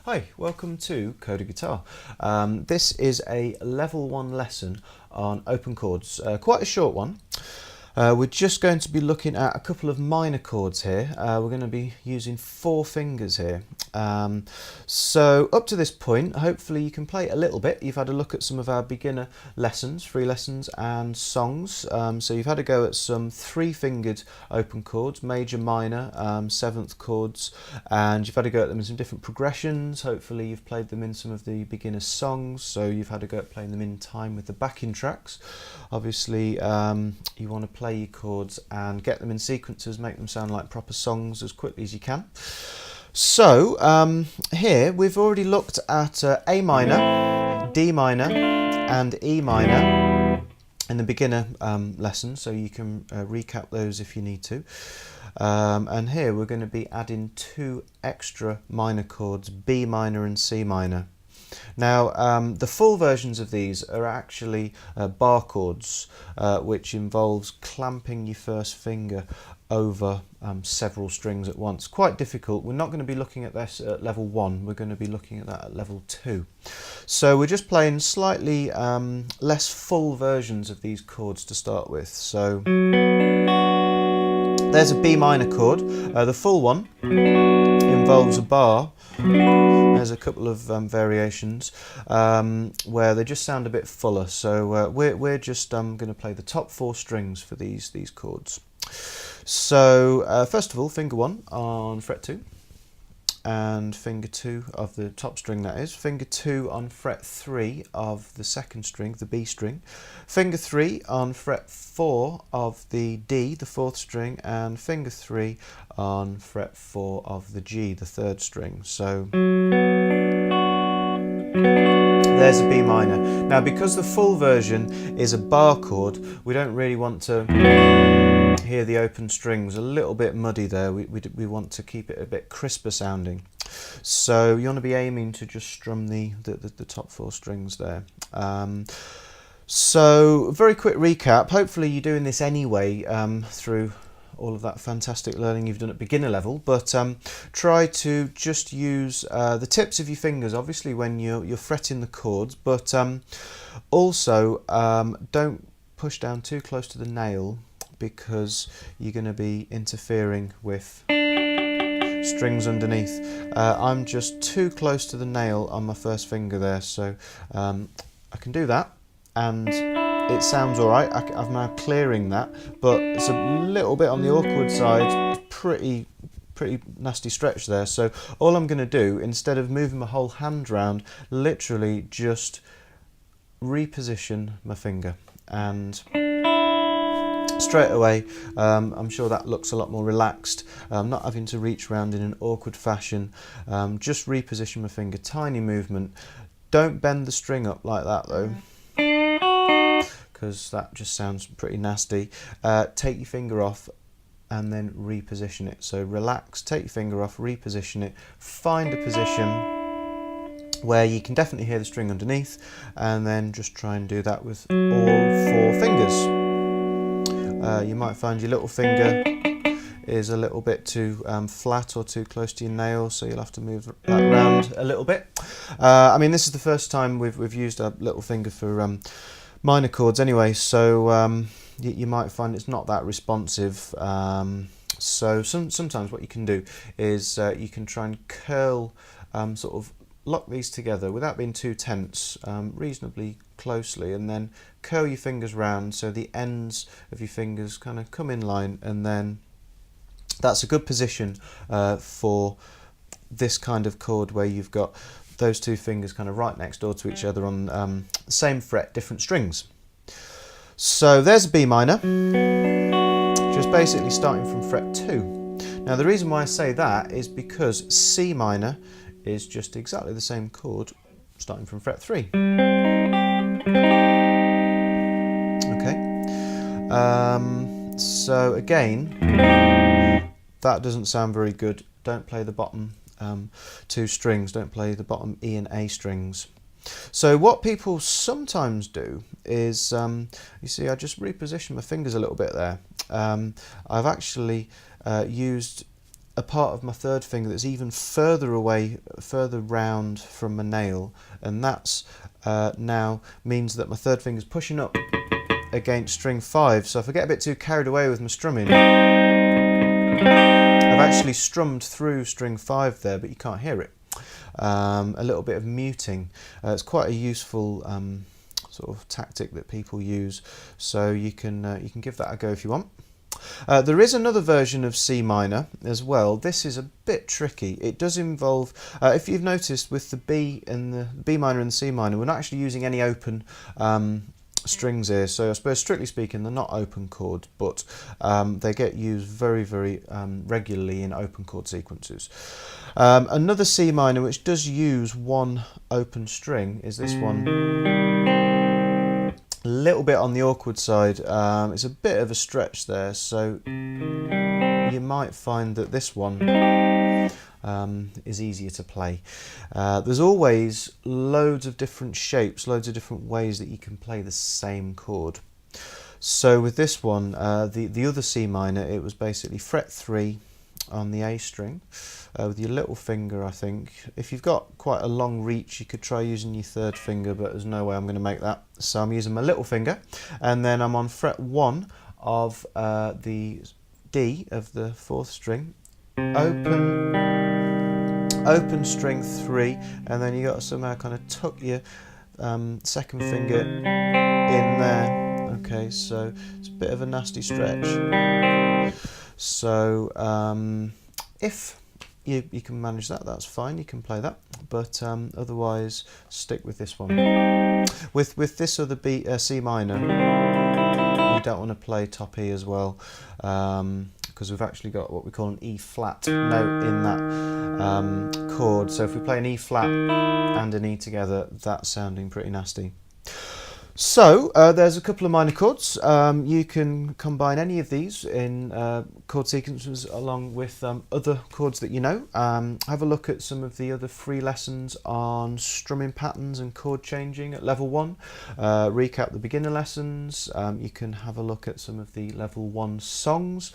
Hi, welcome to Coda Guitar. This is a level 1 lesson on open chords, quite a short one. We're just going to be looking at a couple of minor chords here. We're going to be using 4 fingers here. So up to this point, hopefully you can play it a little bit. You've had a look at some of our beginner lessons, free lessons and songs. So you've had a go at some 3-fingered open chords, major, minor, 7th chords, and you've had a go at them in some different progressions. Hopefully you've played them in some of the beginner songs, so you've had a go at playing them in time with the backing tracks. Obviously you want to play your chords and get them in sequences, make them sound like proper songs as quickly as you can. So here we've already looked at A minor, D minor and E minor in the beginner lesson, so you can recap those if you need to. And here we're going to be adding 2 extra minor chords, B minor and C minor. Now the full versions of these are actually bar chords, which involves clamping your first finger over several strings at once. Quite difficult. We're not going to be looking at this at level 1, we're going to be looking at that at level 2. So we're just playing slightly less full versions of these chords to start with. So there's a B minor chord. The full one involves a bar. There's a couple of variations where they just sound a bit fuller, so we're just going to play the top 4 strings for these chords. So first of all, finger 1 on fret 2, and finger 2 of the top string, that is, finger 2 on fret 3 of the second string, the B string, finger 3 on fret 4 of the D, the 4th string, and finger 3 on fret 4 of the G, the 3rd string. So there's a B minor. Now because the full version is a bar chord, we don't really want to hear the open strings a little bit muddy there. We want to keep it a bit crisper sounding. So you want to be aiming to just strum the top 4 strings there. So very quick recap. Hopefully you're doing this anyway through all of that fantastic learning you've done at beginner level, but try to just use the tips of your fingers, obviously, when you're fretting the chords, but also don't push down too close to the nail, because you're going to be interfering with strings underneath. I'm just too close to the nail on my first finger there, so I can do that and it sounds alright. I'm now clearing that, but it's a little bit on the awkward side. It's pretty nasty stretch there, so all I'm going to do, instead of moving my whole hand round, literally just reposition my finger, and straight away I'm sure that looks a lot more relaxed. I'm not having to reach around in an awkward fashion. Just reposition my finger, tiny movement. Don't bend the string up like that though, because that just sounds pretty nasty. Take your finger off and then reposition it. So relax, take your finger off, reposition it, find a position where you can definitely hear the string underneath, and then just try and do that with all 4 fingers. You might find your little finger is a little bit too flat or too close to your nail, so you'll have to move that around a little bit. I mean, this is the first time we've used a little finger for minor chords anyway, so you might find it's not that responsive. So sometimes what you can do is you can try and curl, sort of lock these together without being too tense, reasonably closely, and then curl your fingers round so the ends of your fingers kind of come in line, and then that's a good position for this kind of chord where you've got those 2 fingers kind of right next door to each other on the same fret, different strings. So there's a B minor, just basically starting from fret 2. Now the reason why I say that is because C minor is just exactly the same chord starting from fret 3. Okay, so again, that doesn't sound very good. Don't play the bottom 2 strings, don't play the bottom E and A strings. So what people sometimes do is, you see, I just reposition my fingers a little bit there. I've actually used a part of my third finger that's even further away, further round from my nail, and that's now means that my third finger is pushing up against string 5. So if I get a bit too carried away with my strumming, I've actually strummed through string 5 there, but you can't hear it. A little bit of muting. It's quite a useful sort of tactic that people use, so you can give that a go if you want. There is another version of C minor as well. This is a bit tricky. It does involve, if you've noticed with the B and the B minor and the C minor, we're not actually using any open strings here, so I suppose strictly speaking they're not open chords, but they get used very, very regularly in open chord sequences. Another C minor which does use one open string is this one. A little bit on the awkward side. It's a bit of a stretch there, so you might find that this one is easier to play. There's always loads of different shapes, loads of different ways that you can play the same chord. So with this one, the other C minor, it was basically fret 3 on the A string with your little finger, I think. If you've got quite a long reach, you could try using your third finger, but there's no way I'm going to make that. So I'm using my little finger, and then I'm on fret 1 of the D of the 4th string, open string 3, and then you got to somehow kind of tuck your second finger in there. Okay, so it's a bit of a nasty stretch. So if you can manage that, that's fine, you can play that, but otherwise stick with this one. With this other C minor, you don't want to play top E as well, because we've actually got what we call an E flat note in that chord. So if we play an E flat and an E together, that's sounding pretty nasty. So there's a couple of minor chords. You can combine any of these in chord sequences along with other chords that you know. Have a look at some of the other free lessons on strumming patterns and chord changing at level 1. Recap the beginner lessons. You can have a look at some of the level 1 songs.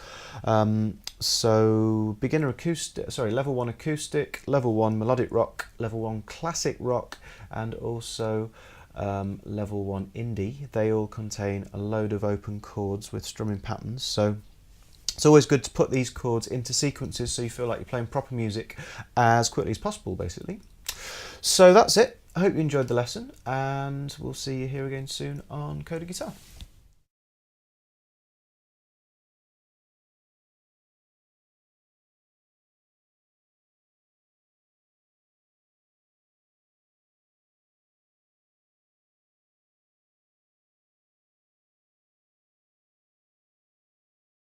So beginner acoustic, sorry, level 1 acoustic, level 1 melodic rock, level 1 classic rock, and also level 1 indie. They all contain a load of open chords with strumming patterns, so it's always good to put these chords into sequences so you feel like you're playing proper music as quickly as possible, basically. So that's it. I hope you enjoyed the lesson, and we'll see you here again soon on Coded Guitar.